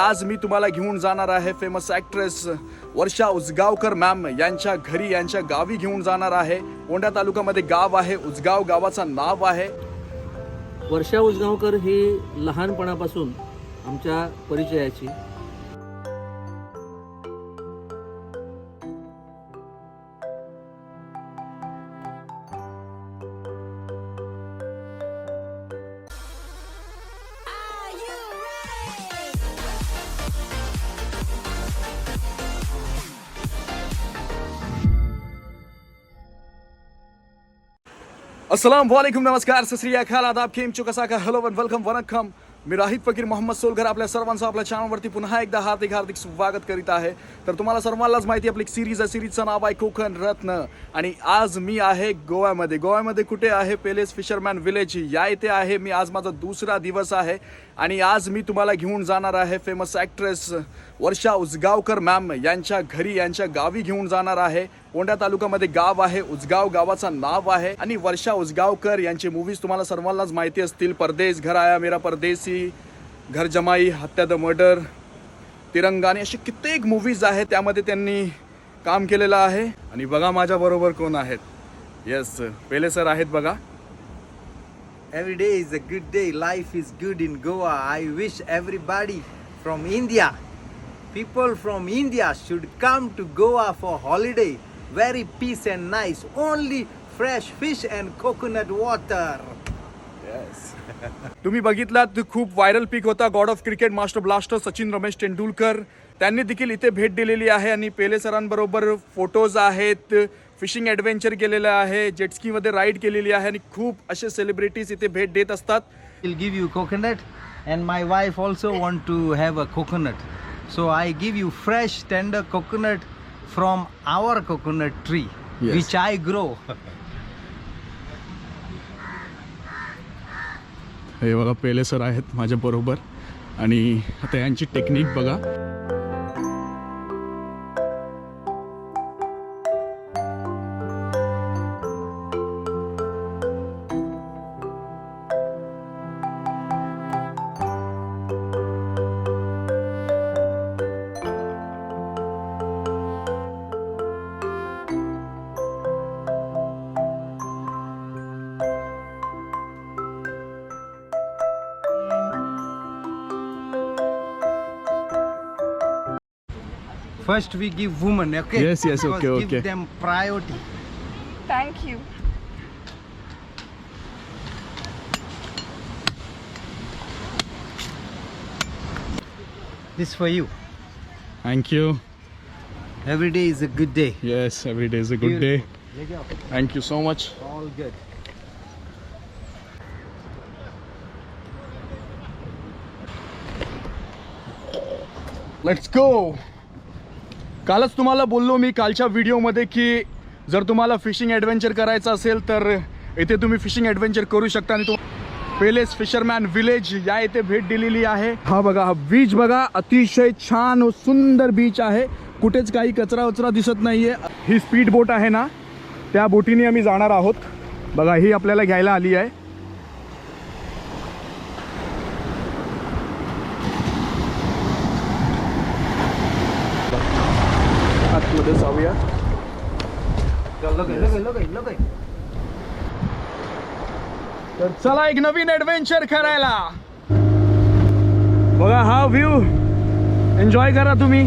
आज मी तुम्हाला घेऊन जाणार आहे फेमस ॲक्ट्रेस वर्षा उसगावकर मॅम यांच्या घरी, यांच्या गावी घेऊन जाणार आहे. कोंढा तालुक्यामध्ये गाव आहे, उसगाव गावाचं नाव आहे. वर्षा उसगावकर ही लहानपणापासून आमच्या परिचयाची. अस्सलाम वालेकुम, नमस्कार, सत श्री अकाल, आदाब, केम चो, कसा का, हेलो वन वेलकम, वनकम. मी राहित फकीर मोहम्मद सोलकर आपल्या सर्वांचं आपल्या चॅनलवरती पुन्हा एकदा हार्दिक स्वागत करीत आहे. तर तुम्हाला सर्वांनाच माहिती आपली सिरीज आहे, सिरीजचं नाव आहे कोकण रत्न. आणि आज मी आहे गोव्यामध्ये कुठे आहे? पेलेस फिशरमॅन विलेज या इथे आहे मी. आज माझा दुसरा दिवस आहे आणि आज मी तुम्हाला घेऊन जाणार आहे फेमस ॲक्ट्रेस वर्षा उसगावकर मॅम यांच्या घरी, यांच्या गावी घेऊन जाणार आहे. कोंढा तालुक्यामध्ये गाव आहे, उसगाव गावाचं नाव आहे. आणि वर्षा उसगावकर यांचे मूवीज तुम्हाला सर्वांनाच माहिती असतील. परदेस, घर आया मेरा परदेसी, घर जमाई, हत्या द मर्डर, तिरंगाने, असे कित्येक मूवीज आहेत त्यामध्ये त्यांनी काम केलेलं आहे. आणि बघा माझ्या बरोबर कोण आहेत. येस, पेले सर आहेत बघा. Every day is a good day. Life is good in Goa. I wish everybody from India, people from India should come to Goa for holiday. Very peace and nice. Only fresh fish and coconut water. तुम्ही बघितलात, खूप viral पिक होता. God of cricket, master blaster Sachin Ramesh Tendulkar त्यांनी देखील इथे भेट दिलेली आहे. आणि पेले सरांबरोबर फोटोज आहेत, फिशिंग ॲडव्हेंचर केलेलं आहे, जेटस्कीमध्ये राईड केलेली आहे. आणि खूप असे सेलिब्रिटीज इथे भेट देत असतात. We'll give you coconut, and my wife also want to have a coconut. So I give you fresh, tender coconut from our coconut tree, Yes. which I grow. हे बघा, पेले सर आहेत माझ्या बरोबर. आणि आता यांची टेक्निक बघा. First we give women, okay? Yes, yes, Because okay, give okay. them priority. Thank you. This for you. Thank you. Every day is a good day. Yes, every day is a good day. Beautiful. Thank you so much. All good. Let's go. कालच तुम्हाला बोललो मी कालच्या व्हिडिओमध्ये की जर तुम्हाला fishing adventure करायचं असेल तर इथे तुम्ही फिशिंग ॲडव्हेंचर करू शकता. आणि पेलेस फिशरमॅन विलेज या इथे भेट दिलेली आहे. हा बघा, हा बीच बघा, अतिशय छान व सुंदर बीच आहे. कुठेच काही कचरा दिसत नाहीये. ही स्पीड बोट आहे ना, त्या बोटीने आम्ही जाणार आहोत. बघा, ही आपल्याला घ्यायला आली आहे. आतमध्ये जाऊया. Look it. तर चला एक नवीन ॲडव्हेंचर करायला. बघा हा व्ह्यू, एन्जॉय करा तुम्ही.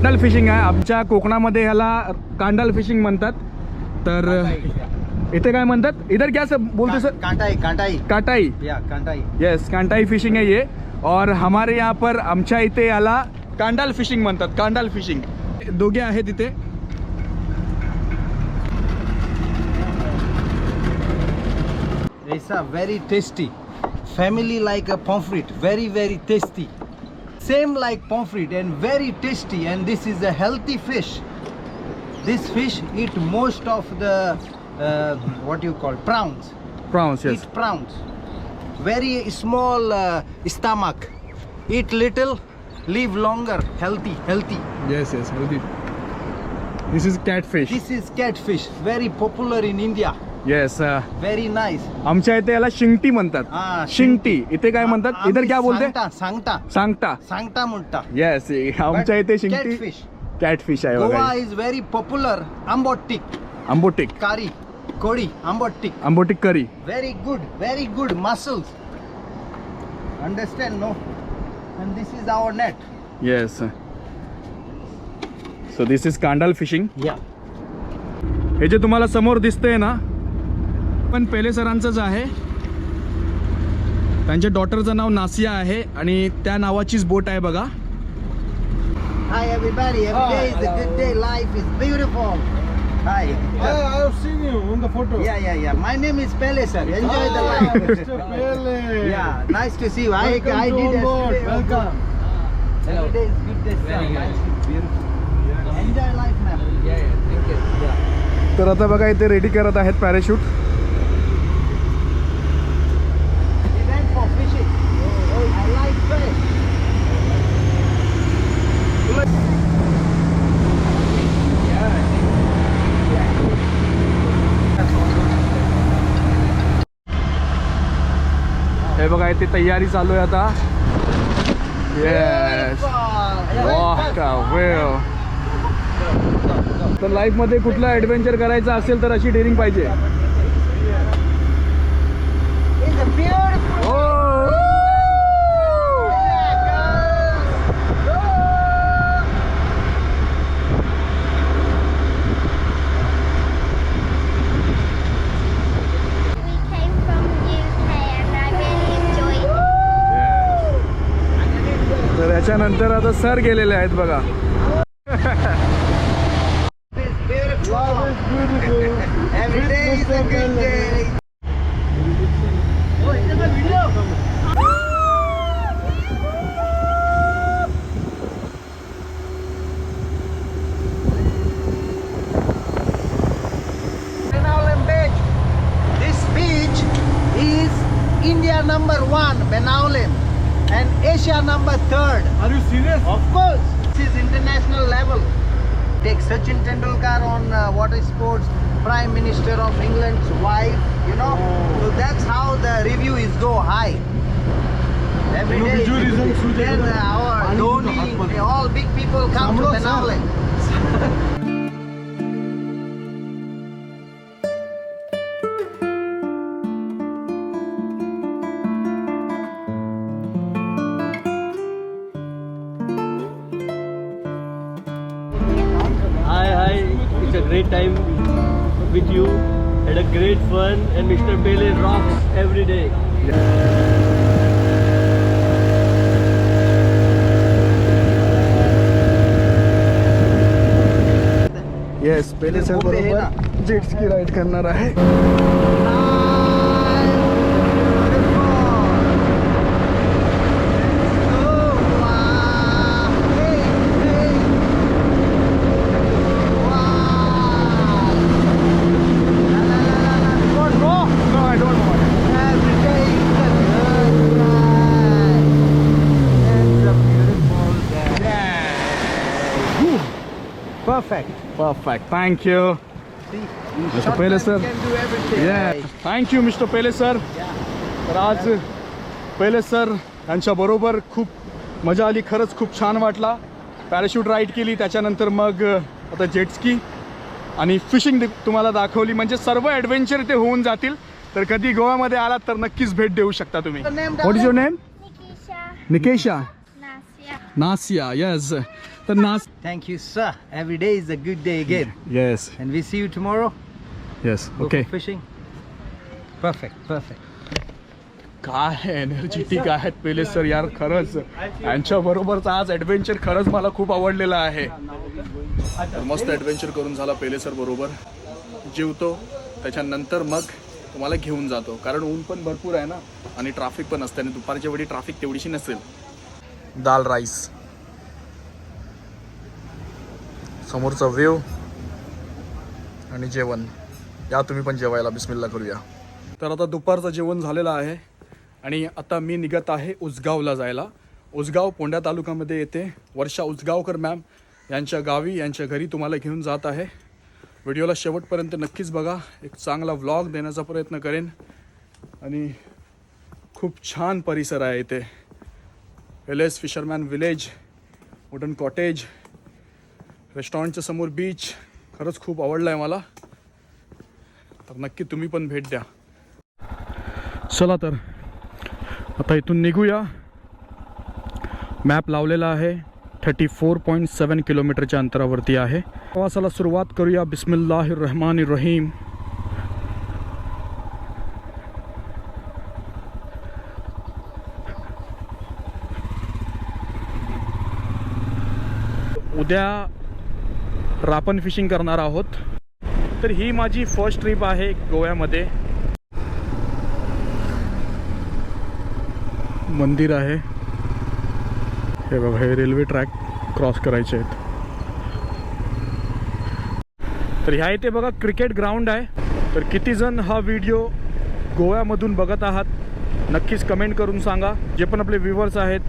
कांडल फिशिंग आहे आमच्या कोकणामध्ये, ह्याला कांडल फिशिंग म्हणतात. तर इथे काय म्हणतात? इधर क्या सब बोलते सर? कांटाई. काटाई. Yeah, कांटाई. येस, कांटाई फिशिंग है ये. और हमारे यहाँ पर आमच्या इथे याला कांडाल फिशिंग म्हणतात. कांडाल फिशिंग दोघे आहेत इथे. It's a very tasty. Family like a pomfret. Very, very tasty. Same like pomfret and very tasty. And this is a healthy fish. This fish eat most of the what you call prawns. Prawns, yes. Eat prawns. Very small stomach. Eat little, live longer. Healthy. Yes, healthy. This is catfish. This is catfish, very popular in India. Yes Very nice. आमच्या इथे याला शिंगटी म्हणतात. Ah, शिंगटी इथे काय म्हणतात? इधर क्या बोलते? Sangta. सांगता. Sangta mutta. येस आमच्या इथे शिंगटी Catfish. कॅटफिश आहे बघा. Goa is very popular. Ambotik, ambotik curry, kodi, ambotik. Ambotik curry. Very good muscles. Understand, no? And this is our net. Yes so this is कांडल फिशिंग. Yeah. हे जे तुम्हाला समोर दिसतंय ना पण पेले सरांचंच आहे. त्यांच्या डॉटरचं नाव नासिया आहे आणि त्या नावाचीच बोट आहे बघा. Hi everybody. Every day is a good day. Life is beautiful. Hi. I've seen you on the photo. Yeah. My name is Pele, sir. Enjoy the life. Mr. Pele. Yeah, nice to see you. Welcome I to did on board. yesterday. Welcome. Every day is good day, sir. Life is beautiful. Enjoy life, man. तर आता बघा इथे ready करत आहेत parachute. We went for fishing. I like fish. हे बघा इथे तयारी चालू आहे आता. येस वाह का वेळ. तर लाईफ मध्ये कुठलं ऍडव्हेंचर करायचं असेल तर अशी डेअरिंग पाहिजे. It's a beautiful. We came from UK and I really enjoyed it. तर याच्यानंतर आता सर गेलेले आहेत बघा. It's beautiful. Love is beautiful. Every day is a good day. Benaulem Beach. This beach is India #1, Benaulem, and Asia #3. Are you serious? Of course, this is international level. Take Sachin Tendulkar on water sports, Prime Minister of England's wife, you know. So that's how the review is go high. Every You know, day. tourism, Then our Dhoni, all big people come to Samrosa. Benaulem. Hi, it's a great time with you. Had a great fun, and Mr. Pele rocks every day. Yes Pele sir बरोबर jet ski ride करणार आहे. Perfect. Perfect thank you See, Mr. Pele, sir. can do everything. Thank you mister Pele sir. तर आज पेले sir यांच्याबरोबर खूप मजा आली. खरंच खूप छान वाटला. पॅराशूट राईड केली त्याच्यानंतर मग आता जेटस्की आणि फिशिंग तुम्हाला दाखवली. म्हणजे सर्व ॲडव्हेंचर इथे होऊन जातील. तर कधी गोव्यामध्ये आलात तर नक्कीच भेट देऊ शकता तुम्ही. What is your name? Nikisha, निकेशा. Nasia. Nasiya. Yes. तर Thank you, sir. Every day is a good day again. Yes And we see you tomorrow. Yes Go okay. for fishing. Perfect. काय एनर्जेटिक आहेत पेले सर यार. खरंच यांच्याबरोबरचा आज adventure खरंच मला खूप आवडलेला आहे. तर मस्त ॲडव्हेंचर करून झाला पेले सर बरोबर. जेवतो त्याच्यानंतर मग तुम्हाला घेऊन जातो. कारण ऊन पण भरपूर आहे ना आणि ट्रॅफिक पण असते आणि दुपारच्या वेळी ट्रॅफिक तेवढीशी नसेल. दाल राईस समोरचा व्ह्यू आणि जेवण. या तुम्ही पण जेवायला. बिस्मिल्ला करूया. तर आता दुपारचं जेवण झालेलं आहे आणि आता मी निघत आहे उसगावला जायला. उसगाव पोंढा तालुक्यामध्ये येते. वर्षा उसगावकर मॅम यांच्या गावी, यांच्या घरी तुम्हाला घेऊन जात आहे. व्हिडिओला शेवटपर्यंत नक्कीच बघा. एक चांगला व्लॉग देण्याचा प्रयत्न करेन. आणि खूप छान परिसर आहे इथे. LS fisherman village, wooden cottage, रेस्टॉरंटच्या समोर बीच. खरंच खूप आवडलं आहे मला. तर नक्की तुम्ही पण भेट द्या. चला तर आता इथून निघूया. मॅप लावलेला आहे. 34.7 किलोमीटरच्या अंतरावरती आहे. प्रवासाला सुरुवात करूया. बिस्मिल्लाहिर रहमानिर रहीम. उद्या रापण फिशिंग करणार आहोत. तर ही माझी फर्स्ट ट्रिप आहे गोव्यामध्ये. मंदिर आहे हे बघा. हे रेल्वे ट्रॅक क्रॉस करायचे आहेत. तर ह्या इथे बघा क्रिकेट ग्राउंड आहे. तर किती जण हा व्हिडिओ गोव्यामधून बघत आहात नक्कीच कमेंट करून सांगा. जे पण आपले व्ह्यूवर्स आहेत,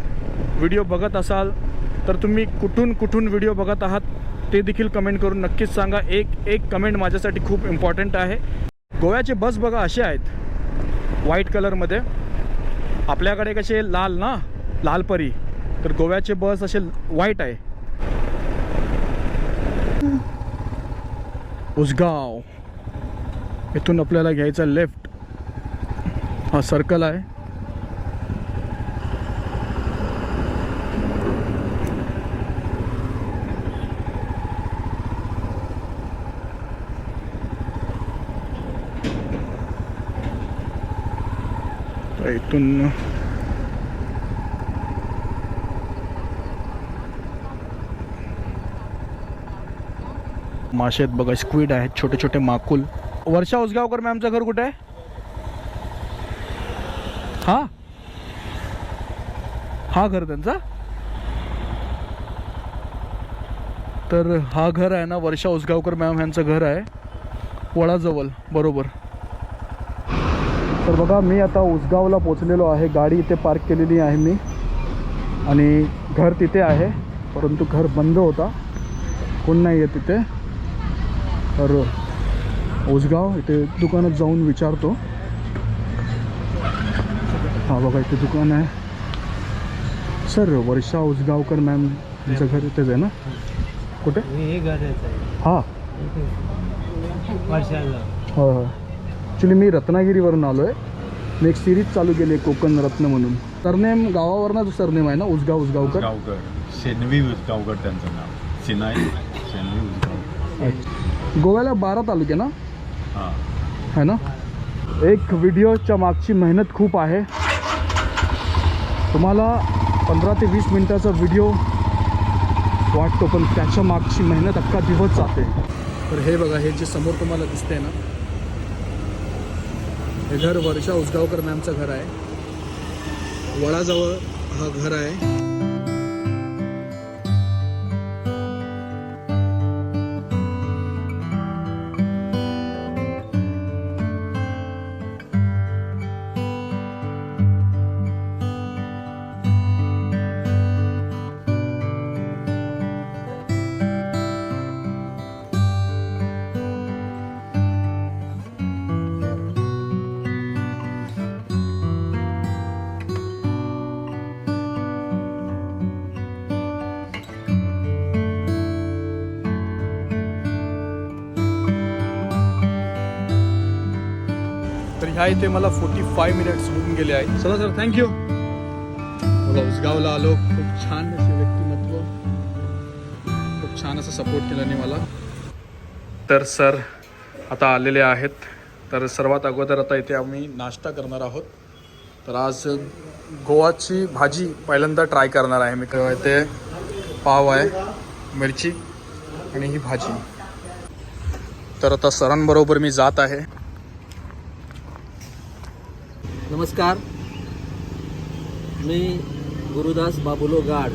व्हिडिओ बघत असाल तर तुम्ही कुठून व्हिडिओ बघत आहात ते देखील कमेंट करून नक्कीच सांगा. एक कमेंट माझ्यासाठी खूप इम्पॉर्टंट आहे. गोव्याचे बस बघा असे आहेत व्हाईट कलरमध्ये. आपल्याकडे कसे लाल ना, लालपरी, तर गोव्याचे बस असे व्हाईट आहे. उसगाव इथून आपल्याला घ्यायचा लेफ्ट. हा सर्कल आहे. इथून मासे आहेत बघा, स्क्विड आहेत, छोटे छोटे माकुल. वर्षा उसगावकर मॅमचं घर कुठे आहे? हा घर त्यांचा. तर हा घर आहे ना, वर्षा उसगावकर मॅम यांचं घर आहे वळाजवळ बरोबर. तर बघा मी आता उसगावला पोचलेलो आहे. गाडी इथे पार्क केलेली आहे मी आणि घर तिथे आहे, परंतु घर बंद होता, कोण नाही आहे तिथे. तर उसगाव इथे दुकानात जाऊन विचारतो. हा बघा इथे दुकान आहे. सर वर्षा उसगावकर मॅम यांचं घर इथेच आहे ना? कुठे? हे घर आहे हां वर्षाला. हो हो. ॲक्च्युली मी रत्नागिरीवरून आलो आहे. मी एक सिरीज चालू केली आहे कोकण रत्न म्हणून. सरनेम गावावरनं सरनेम आहे ना, उसगावकर. शेनवी उसगावकर त्यांचं नाव. सिनाई शेनवी उसगावकर. गोव्याला 12 तालुके ना हां है ना. एक व्हिडिओच्या मागची मेहनत खूप आहे. तुम्हाला 15 ते 20 मिनिटाचा व्हिडिओ वाटतो, पण त्याच्या मागची मेहनत अख्खा दिवस जाते. तर हे बघा, हे जे समोर तुम्हाला दिसतंय ना, हे घर वर्षा उसगावकर मॅमचं घर आहे. वळाजवळ हा घर आहे. तर ह्या इथे मला 45 मिनिट्स होऊन गेले आहेत. चला सर, थँक्यू. बघा उसगावला आलो. खूप छान असे व्यक्तिमत्व, खूप छान असं सपोर्ट केल्याने मला. तर सर आता आलेले आहेत. तर सर्वात अगोदर आता इथे आम्ही नाश्ता करणार आहोत. तर आज गोवाची भाजी पहिल्यांदा ट्राय करणार आहे मी. इथे पाव आहे, मिरची आणि ही भाजी. तर आता सरांबरोबर मी जात आहे. नमस्कार, मी गुरुदास बाबुलो गाड,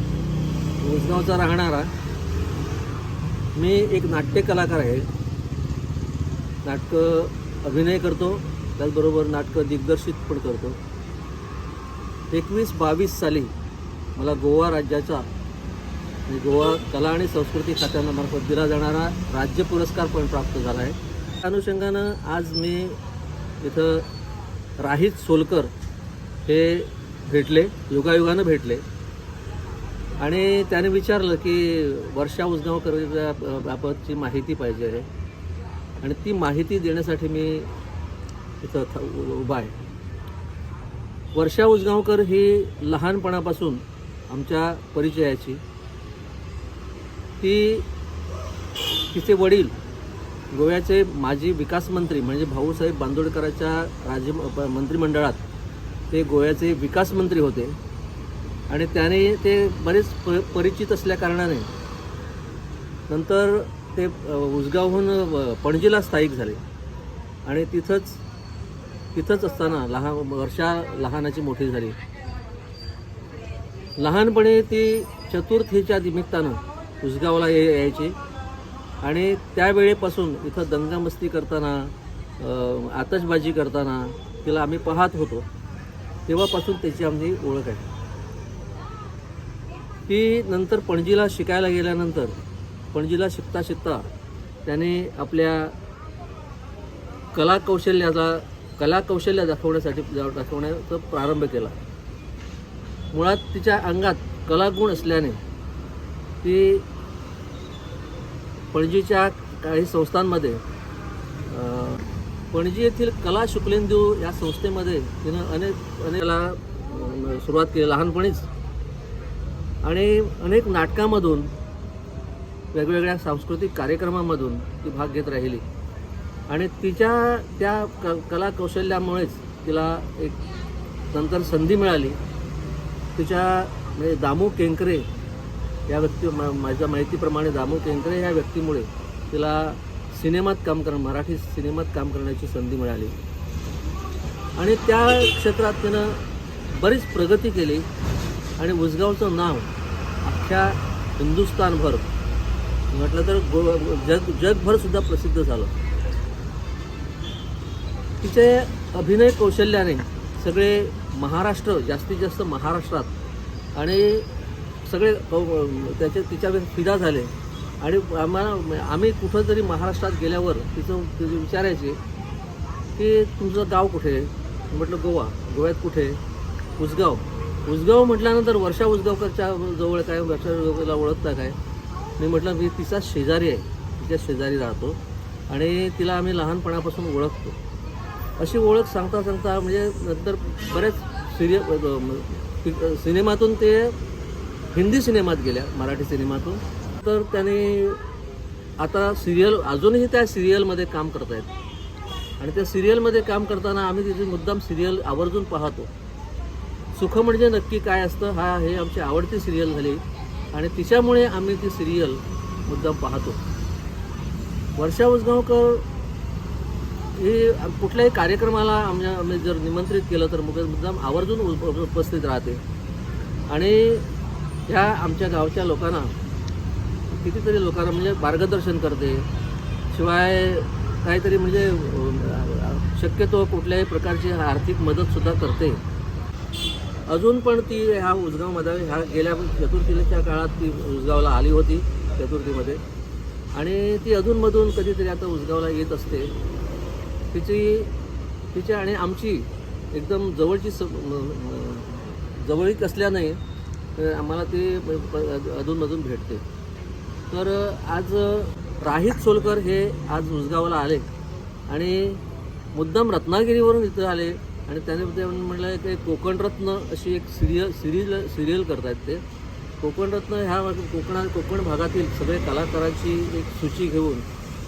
उसगावचा राहणारा. मी एक नाट्य कलाकार आहे. नाटकं अभिनय करतो, त्याचबरोबर नाटकं दिग्दर्शित पण करतो. 21-22 साली मला गोवा राज्याचा आणि गोवा कला आणि संस्कृती खात्यामार्फत दिला जाणारा राज्य पुरस्कार पण प्राप्त झाला आहे. त्या अनुषंगानं आज मी इथं राहित सोलकर हे भेटले, योगायोगानं भेटले आणि त्याने विचारलं की वर्षा उसगावकरबाबतची माहिती पाहिजे आहे आणि ती माहिती देण्यासाठी मी इथं उभा आहे. वर्षा उसगावकर ही लहानपणापासून आमच्या परिचयाची. तिचे वडील गोव्याचे माजी विकास मंत्री म्हणजे भाऊसाहेब बांदोडकरांच्या मंत्रिमंडळात ते गोव्याचे विकास मंत्री होते आणि त्याने ते बरेच परिचित असल्याकारणाने नंतर ते उसगावहून पणजीला स्थायिक झाले आणि तिथंच असताना वर्षा लहानाची मोठी झाली. लहानपणी ती चतुर्थीच्या निमित्तानं उसगावला यायची आणि त्यावेळेपासून इथं दंगामस्ती करताना आतषबाजी करताना तिला आम्ही पाहत होतो. तेव्हापासून त्याची आमची ओळख आहे. ती नंतर पणजीला शिकायला गेल्यानंतर पणजीला शिकता शिकता त्याने आपल्या कलाकौशल्य दाखवण्याचा प्रारंभ केला. मुळात तिच्या अंगात कलागुण असल्याने ती पणजीच्या काही संस्थांमध्ये पणजी येथील कला शुक्लेंदू या संस्थेमध्ये तिनं अनेकला सुरुवात केली लहानपणीच आणि अनेक नाटकामधून वेगवेगळ्या सांस्कृतिक कार्यक्रमांमधून ती भाग घेत राहिली आणि तिच्या त्या कला कौशल्यामुळेच तिला एक नंतर संधी मिळाली. तिच्या म्हणजे दामू केंकरे या माझ्या माहितीप्रमाणे दामू केंकरे ह्या व्यक्तीमुळे तिला मराठी सिनेमात काम करण्याची संधी मिळाली आणि त्या क्षेत्रात तिनं बरीच प्रगती केली आणि उसगावचं नाव अख्ख्या हिंदुस्थानभर म्हटलं तर जगभरसुद्धा प्रसिद्ध झालं. तिचे अभिनय कौशल्याने सगळे महाराष्ट्र जास्तीत जास्त महाराष्ट्रात आणि सगळे तिच्या फिदा झाले आणि आम्ही कुठं जरी महाराष्ट्रात गेल्यावर तिचं विचारायचे की तुमचं गाव कुठे आहे. म्हटलं गोव्यात कुठे. उसगाव म्हटल्यानंतर वर्षा उसगावकरच्या जवळ काय वर्षा उसगावकरला ओळखता काय. मी म्हटलं मी तिचा शेजारी आहे, तिच्या शेजारी राहतो आणि तिला आम्ही लहानपणापासून ओळखतो. अशी ओळख सांगता म्हणजे नंतर बऱ्याच सिनेमातून ते हिंदी सिनेमात गेल्या, मराठी सिनेमातून. तर त्याने आता अजूनही त्या सिरियलमध्ये काम करत आहेत आणि त्या सिरियलमध्ये काम करताना आम्ही तिची मुद्दाम सिरियल आवर्जून पाहतो. सुख म्हणजे नक्की काय असतं हे आमची आवडती सिरियल झाली आणि तिच्यामुळे आम्ही ती सिरियल मुद्दाम पाहतो. वर्षा उसगावकर ही कुठल्याही कार्यक्रमाला आम्ही जर निमंत्रित केलं तर मुद्दाम आवर्जून उपस्थित राहते आणि ह्या आमच्या गावच्या लोकांना कितीतरी लोकांना म्हणजे मार्गदर्शन करते. शिवाय काहीतरी म्हणजे शक्यतो कुठल्याही प्रकारची आर्थिक मदतसुद्धा करते. अजून पण ती ह्या उसगावमध्ये गेल्या चतुर्थीच्या काळात ती उसगावला आली होती चतुर्थीमध्ये आणि ती अधूनमधून कधीतरी आता उसगावला येत असते. तिची आणि आमची एकदम जवळीक असल्याने आम्हाला ते अधूनमधून भेटते. तर आज राहित सोलकर हे आज उसगावला आले आणि मुद्दाम रत्नागिरीवरून इथं आले आणि त्याने म्हटलं की कोकणरत्न अशी एक सिरियल करतायत ते. कोकणरत्न ह्या कोकण भागातील सगळे कलाकारांची एक सूची घेऊन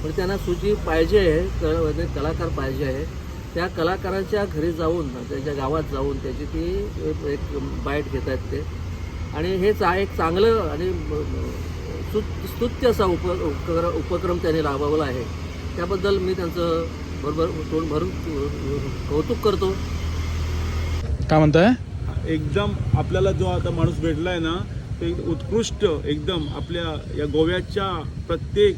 पण त्यांना सूची पाहिजे आहे, कलाकार पाहिजे आहे. त्या कलाकारांच्या घरी जाऊन त्यांच्या गावात जाऊन त्याची ती एक बाईट घेत आहेत ते आणि हेच एक चांगलं आणि स्तुत्य असा उपक्रम त्यांनी राबवला आहे. त्याबद्दल मी त्यांचं तोंड भरून कौतुक करतो. काय म्हणताय. एकदम आपल्याला जो आता माणूस भेटला आहे ना ते उत्कृष्ट एकदम आपल्या या गोव्याच्या प्रत्येक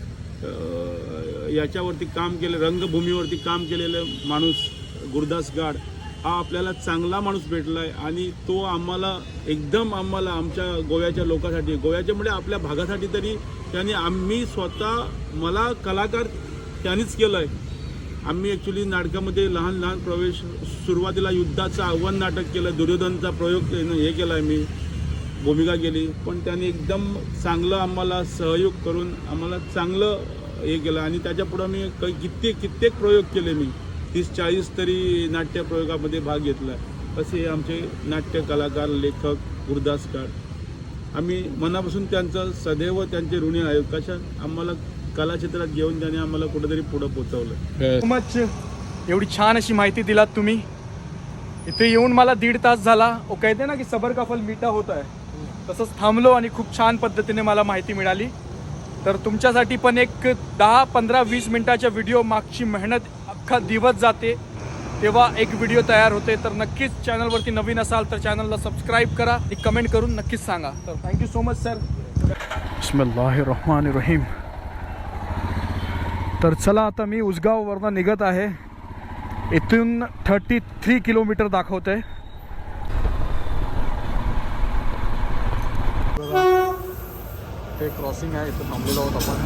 याच्यावरती काम केलं, रंगभूमीवरती काम केलेलं माणूस गुरदास गाड हा आपल्याला चांगला माणूस भेटला आहे आणि तो आम्हाला आमच्या गोव्याच्या लोकांसाठी, गोव्याच्या म्हणजे आपल्या भागासाठी तरी त्यांनी मला कलाकार त्यांनीच केलं आहे. आम्ही ॲक्च्युली नाटकामध्ये लहान लहान प्रवेश, सुरुवातीला युद्धाचं आव्हान नाटक केलं, दुर्योधनचा प्रयोग हे केला आहे, मी भूमिका केली, पण त्यांनी एकदम चांगलं आम्हाला सहयोग करून आम्हाला चांगलं हे केलं आणि त्याच्यापुढं मी कित्येक प्रयोग केले. मी 30-40 तरी नाट्यप्रयोगामध्ये भाग घेतला. असे आमचे नाट्य कलाकार, लेखक, गुरुदासकार, आम्ही मनापासून त्यांचं सदैव त्यांचे ऋणी आहे. कशा आम्हाला कला क्षेत्रात घेऊन त्याने आम्हाला कुठेतरी पुढं पोहोचवलं. So much. एवढी छान अशी माहिती दिलात तुम्ही. इथे येऊन मला 1.5 तास झाला. वो कहते ना की सबर का फल मीठा होता है, तसंच थांबलो आणि खूप छान पद्धतीने मला माहिती मिळाली. तर तुमच्यासाठी पण एक 10, 15, 20 मिनिटाच्या व्हिडिओ मागची मेहनत अख्खा दिवस जाते, तेव्हा एक व्हिडिओ तयार होते. तर नक्कीच चॅनलवरती नवीन असाल तर चॅनलला सबस्क्राईब करा आणि कमेंट करून नक्कीच सांगा. तर थँक्यू सो मच सर. बिस्मिल्लाहिर्रहमानिर्रहीम. तर चला आता मी उसगाववरनं निघत आहे. इथून 33 किलोमीटर दाखवत आहे. ते क्रॉसिंग आहे, इथं थांबलेलो आहोत आपण.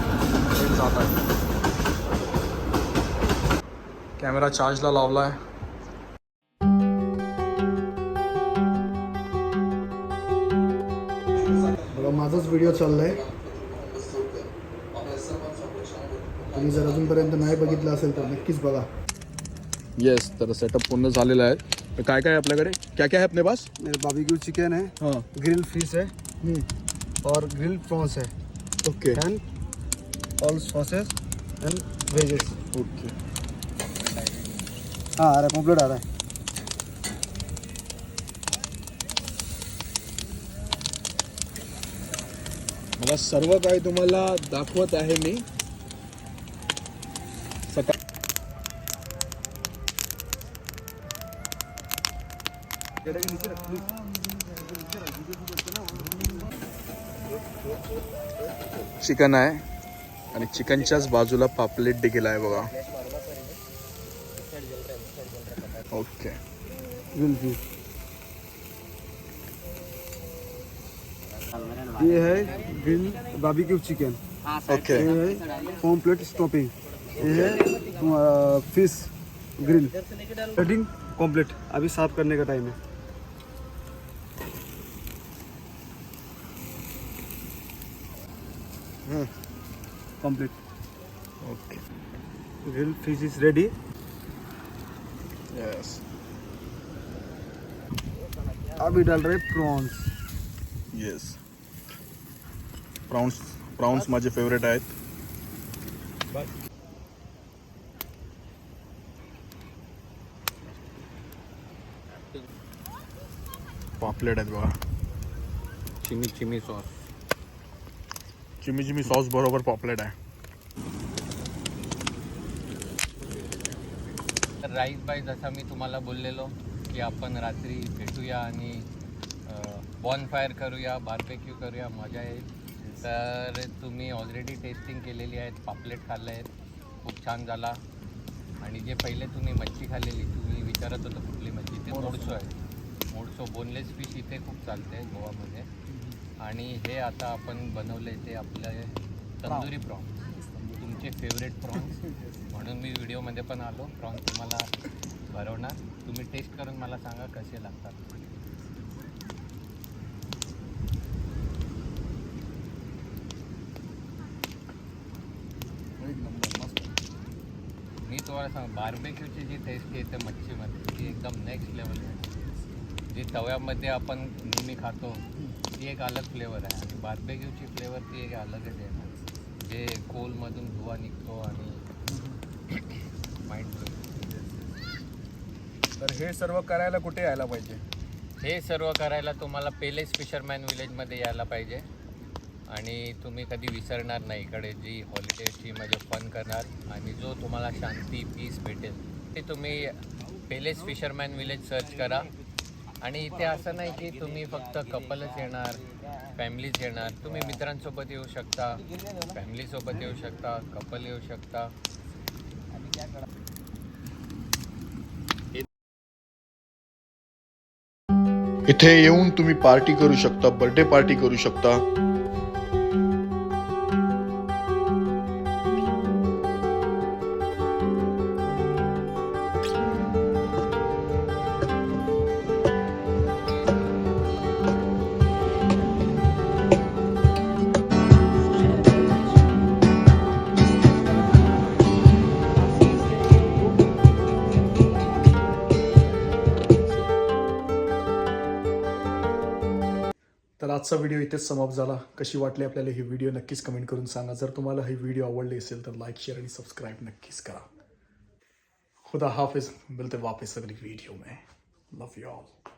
ट्रेन जात आहे. कॅमेरा चार्जला लावला आहे. बघा माझाच व्हिडिओ चालला आहे. तुम्ही जर अजूनपर्यंत नाही बघितलं असेल तर नक्कीच बघा. येस, तर सेटअप पूर्ण झालेला आहे. तर काय काय आपल्याकडे क्या क्या है अपने पास? मेरे बारबेक्यू चिकन है, हाँ, ग्रिल फिश है और ग्रिल प्रॉन्स है okay end all sauces end wedges. Okay. हाँ आ रहा है, पॉम्पलेट आ रहा है. मला सर्व काही तुम्हाला दाखवत आहे मी. सकाळ चिकन आहे आणि चिकनच्याच बाजूला पापलेट देखील आहे बघा. ओके. ग्रिल फिश ये है ग्रिल बारबेक्यू चिकन. ओके. ये है पॉम्पलेट स्टॉपिंग. ये है फिश ग्रिल. Cutting complete. अभी साफ करने का टाइम है. Complete. Okay. Grill fish is ready. Yes. अभी डाल रहे प्रॉन्स. येस. प्राउन्स माझे फेवरेट आहेत. पापलेट आहेत बघा. चिमी सॉस. चिमी सॉस बरोबर पॉपलेट आहे. तर राईस बाय जसा मी तुम्हाला बोललेलो की आपण रात्री भेटूया आणि बॉनफायर करूया, बार्बेक्यू करूया, मजा येईल. तर तुम्ही ऑलरेडी टेस्टिंग केलेली आहेत, पापलेट खाल्ले आहेत, खूप छान झाला. आणि जे पहिले तुम्ही मच्छी खाल्लेली, तुम्ही विचारत होता कुठली मच्छी, ते मोडसो आहे. मोडसो बोनलेस फिश इथे खूप चालते गोवामध्ये. आणि हे आता आपण बनवले ते आपले तंदुरी प्रॉन्स, तुमचे फेवरेट प्रॉन्स. म्हणून मी व्हिडिओमध्ये पण आलो. प्रॉन्स तुम्हाला भरवणार. तुम्ही टेस्ट करून मला सांगा कसे लागतात. मी तुम्हाला सांग, बार्बेक्यूची जी टेस्ट येते मच्छीमध्ये ती एकदम नेक्स्ट लेवल आहे. जी तव्यामध्ये आपण नेहमी खातो ती एक अलग फ्लेवर आहे आणि बार्बेक्यूची फ्लेवर ती एक अलगच आहे ना, जे कोलमधून धुवा निघतो आणि माइंड ब्लोइंग. तर हे सर्व करायला कुठे यायला पाहिजे? हे सर्व करायला तुम्हाला पेलेस फिशरमॅन विलेजमध्ये यायला पाहिजे आणि तुम्ही कधी विसरणार नाही इकडे जी हॉलिडेची मजा फन करणार आणि जो तुम्हाला शांती पीस भेटेल ते तुम्ही पेलेस फिशरमॅन विलेज सर्च करा. आणि इथे असं नाही की तुम्ही फक्त कपलच येणार, फॅमिलीज येणार. तुम्ही मित्रांसोबत येऊ शकता, फॅमिलीसोबत येऊ शकता, कपल येऊ शकता. इथे येऊन तुम्ही पार्टी करू शकता, बर्थडे पार्टी करू शकता. तर आजचा व्हिडिओ इथेच समाप्त झाला. कशी वाटली आपल्याला ही व्हिडिओ नक्कीच कमेंट करून सांगा. जर तुम्हाला ही व्हिडिओ आवडली असेल तर लाईक शेअर आणि सबस्क्राईब नक्कीच करा. खुदा हाफिज. मिलते वापस अगली वीडियो में. लव यू ऑल.